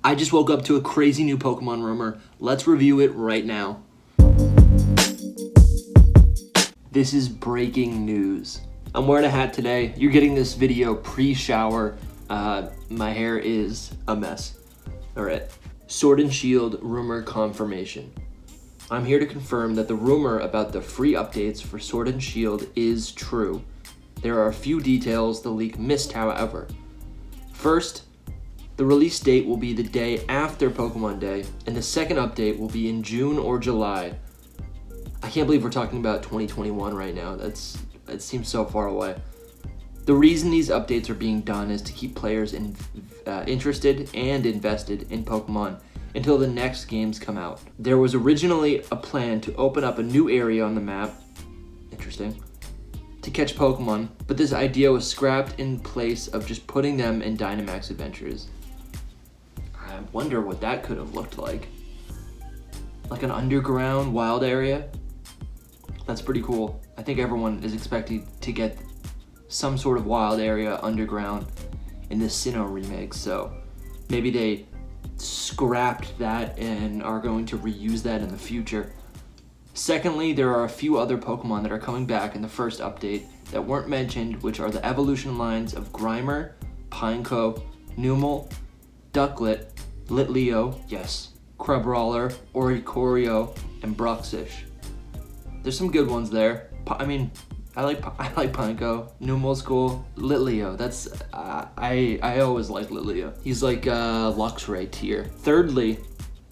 I just woke up to a crazy new Pokemon rumor. Let's review it right now. This is breaking news. I'm wearing a hat today. You're getting this video pre-shower. My hair is a mess. All right. Sword and Shield rumor confirmation. I'm here to confirm that the rumor about the free updates for Sword and Shield is true. There are a few details the leak missed, however. First, the release date will be the day after Pokemon Day, and the second update will be in June or July. I can't believe we're talking about 2021 right now. It seems so far away. The reason these updates are being done is to keep players interested and invested in Pokemon until the next games come out. There was originally a plan to open up a new area on the map, interesting, to catch Pokemon, but this idea was scrapped in place of just putting them in Dynamax adventures. I wonder what that could have looked like. Like an underground wild area? That's pretty cool. I think everyone is expecting to get some sort of wild area underground in the Sinnoh remake, so maybe they scrapped that and are going to reuse that in the future. Secondly, there are a few other Pokemon that are coming back in the first update that weren't mentioned, which are the evolution lines of Grimer, Pineco, Numel, Ducklet, Litleo, yes, Crabrawler, Oricorio, and Bruxish. There's some good ones there. I like Pineco. Numel's cool. Litleo, that's I always like Litleo. He's like Luxray tier. Thirdly,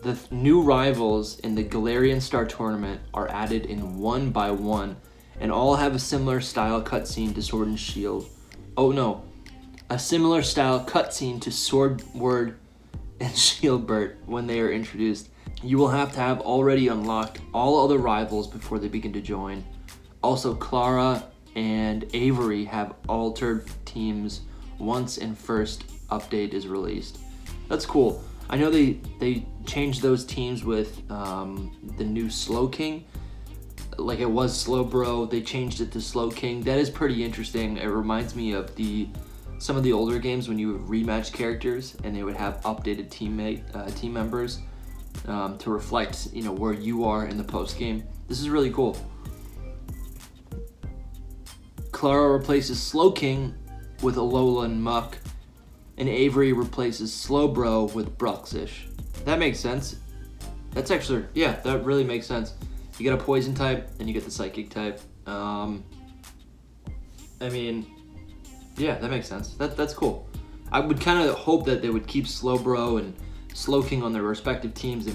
the new rivals in the Galarian Star Tournament are added in 1 by 1, and all have a similar style cutscene to Sword and Shield. Oh no, a similar style cutscene to Sword and Shieldbert when they are introduced. You will have to have already unlocked all other rivals before they begin to join. Also, Clara and Avery have altered teams once in first update is released. That's cool. I know they changed those teams with the new Slowking. Like it was Slowbro, they changed it to Slowking. That is pretty interesting. It reminds me of some of the older games when you would rematch characters and they would have updated team members to reflect, where you are in the post game. This is really cool. Clara replaces Slowking with Alolan Muck, and Avery replaces Slowbro with Bruxish. That makes sense. That's actually, yeah, that really makes sense. You get a poison type, and you get the psychic type. Yeah, that makes sense. That's cool. I would kind of hope that they would keep Slowbro and Slowking on their respective teams.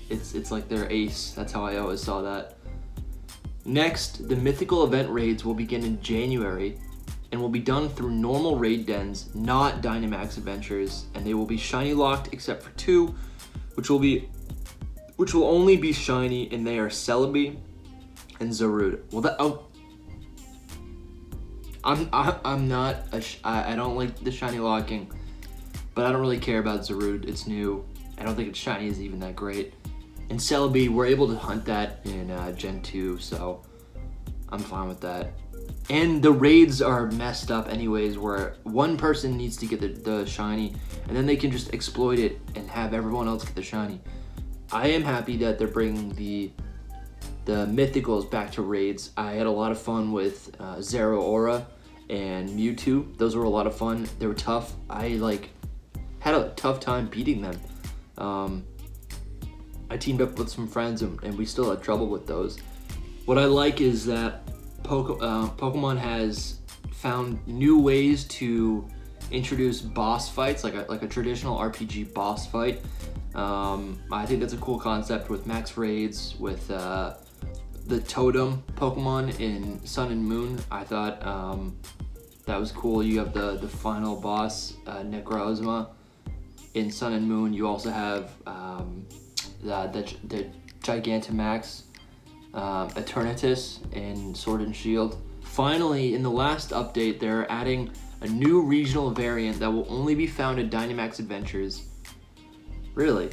It's like their ace. That's how I always saw that. Next, the mythical event raids will begin in January and will be done through normal raid dens, not Dynamax adventures, and they will be shiny locked except for 2, which will only be shiny, and they are Celebi and Zarude. I don't like the shiny locking, but I don't really care about Zarude. It's new. I don't think its shiny is even that great. And Celebi, we're able to hunt that in Gen 2, so I'm fine with that. And the raids are messed up anyways, where one person needs to get the shiny, and then they can just exploit it and have everyone else get the shiny. I am happy that they're bringing the mythicals back to raids. I had a lot of fun with Zeraora and Mewtwo. Those were a lot of fun. They were tough. I had a tough time beating them. I teamed up with some friends and we still had trouble with those. What I like is that Pokemon has found new ways to introduce boss fights, like a traditional RPG boss fight. I think that's a cool concept with max raids, with the totem Pokemon in Sun and Moon. I thought that was cool. You have the final boss, Necrozma, in Sun and Moon. You also have the Gigantamax Eternatus in Sword and Shield. Finally, in the last update, they're adding a new regional variant that will only be found in Dynamax Adventures. Really?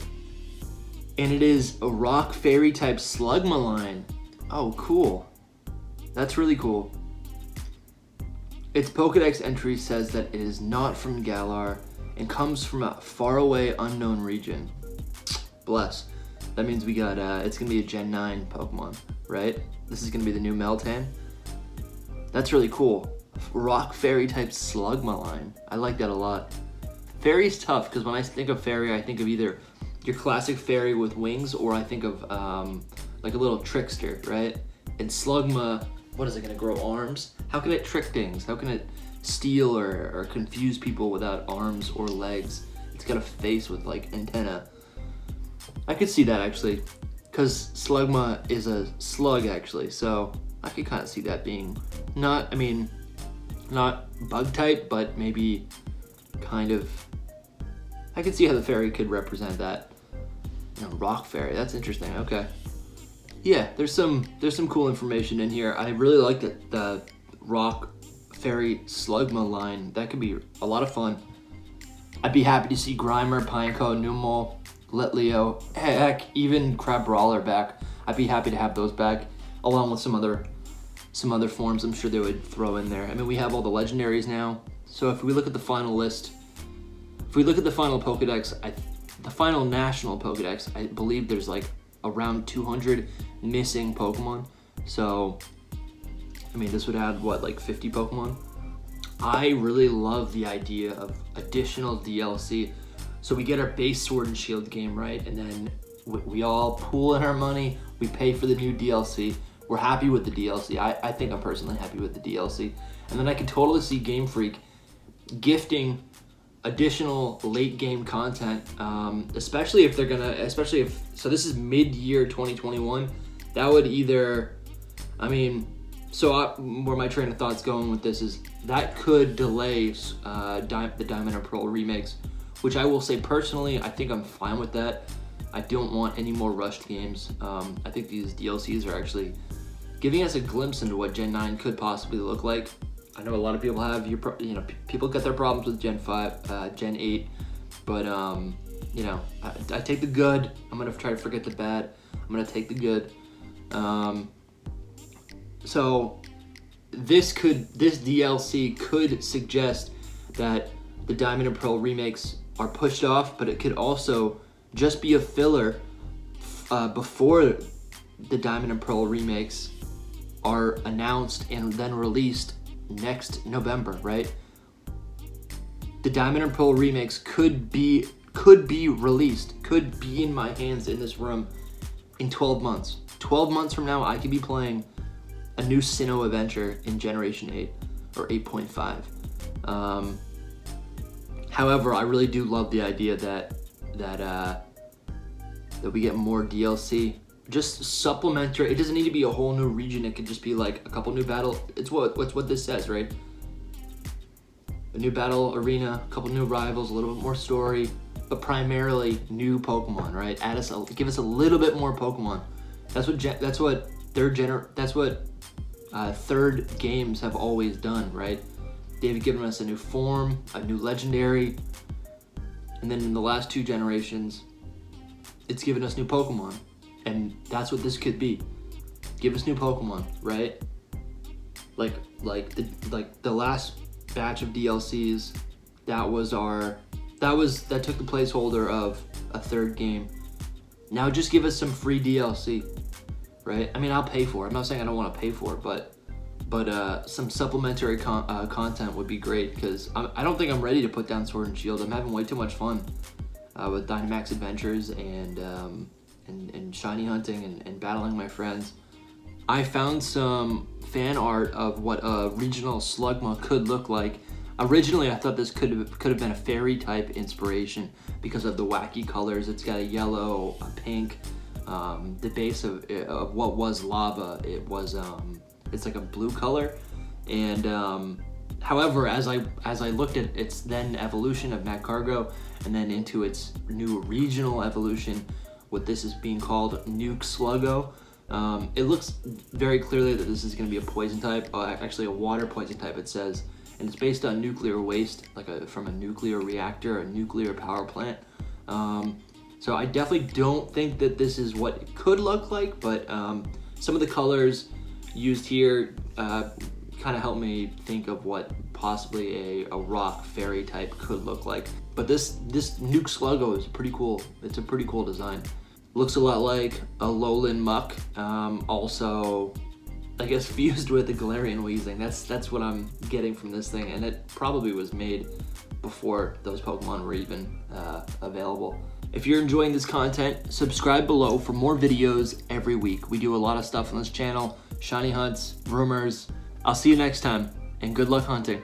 And it is a rock fairy type Slugma line. Oh, cool. That's really cool. Its Pokedex entry says that it is not from Galar and comes from a faraway unknown region. Bless. That means we got, it's gonna be a Gen 9 Pokemon, right? This is gonna be the new Meltan. That's really cool. Rock Fairy type Slugma line. I like that a lot. Fairy's tough, because when I think of Fairy, I think of either your classic Fairy with wings, or I think of like a little trickster, right? And Slugma, what is it, gonna grow arms? How can it trick things? How can it steal or confuse people without arms or legs? It's got a face with like antenna. I could see that actually, because Slugma is a slug actually, so I could kind of see that being not bug type, but maybe kind of, I could see how the fairy could represent that. You know, rock fairy, that's interesting, okay. Yeah, there's some cool information in here. I really like the rock fairy Slugma line. That could be a lot of fun. I'd be happy to see Grimer, Pineco, Numel, Litleo, heck, even Crabrawler back. I'd be happy to have those back, along with some other forms I'm sure they would throw in there. I mean, we have all the legendaries now. So if we look at the final list, if we look at the final Pokedex, the final national Pokedex, I believe there's like around 200 missing Pokemon. So, I mean, this would add, what, like 50 Pokemon? I really love the idea of additional DLC. So we get our base Sword and Shield game, right? And then we all pool in our money, we pay for the new DLC. We're happy with the DLC. I think I'm personally happy with the DLC. And then I can totally see Game Freak gifting additional late game content, especially if, so this is mid-year 2021. That would either, I mean, where my train of thought's going with this is that could delay the Diamond and Pearl remakes, which I will say personally, I think I'm fine with that. I don't want any more rushed games. I think these DLCs are actually giving us a glimpse into what Gen 9 could possibly look like. I know a lot of people have, people get their problems with Gen 5, Gen 8, but I take the good. I'm gonna try to forget the bad. I'm gonna take the good. So this DLC could suggest that the Diamond and Pearl remakes are pushed off, but it could also just be a filler before the Diamond and Pearl remakes are announced and then released next November, right? The Diamond and Pearl remakes could be released, could be in my hands in this room in 12 months. 12 months from now, I could be playing a new Sinnoh adventure in Generation 8 or 8.5. However, I really do love the idea that we get more DLC. Just supplementary. It doesn't need to be a whole new region. It could just be like a couple new battle. It's what this says, right? A new battle arena, a couple new rivals, a little bit more story, but primarily new Pokemon, right? Give us a little bit more Pokemon. That's what third games have always done, right? They've given us a new form, a new legendary, and then in the last two generations, it's given us new Pokemon. And that's what this could be. Give us new Pokemon, right? Like the last batch of DLCs, that took the placeholder of a third game. Now just give us some free DLC, right? I mean, I'll pay for it. I'm not saying I don't want to pay for it, but some supplementary content would be great, because I don't think I'm ready to put down Sword and Shield. I'm having way too much fun with Dynamax Adventures and shiny hunting and battling my friends. I found some fan art of what a regional Slugma could look like. Originally, I thought this could have been a fairy type inspiration because of the wacky colors. It's got a yellow, a pink. The base of what was lava, it's like a blue color. And however, as I looked at its then evolution of Magcargo and then into its new regional evolution, what this is being called Nuke Sluggo. It looks very clearly that this is going to be a poison type, actually a water poison type it says, and it's based on nuclear waste, from a nuclear reactor, a nuclear power plant. So I definitely don't think that this is what it could look like, but some of the colors used here kind of helped me think of what possibly a rock fairy type could look like. But this Nuke Sluggo is pretty cool. It's a pretty cool design. Looks a lot like a lowland muck. Also, I guess fused with a Galarian Weezing. That's what I'm getting from this thing, and it probably was made before those Pokemon were even available. If you're enjoying this content, subscribe below for more videos every week. We do a lot of stuff on this channel, shiny hunts, rumors. I'll see you next time, and good luck hunting.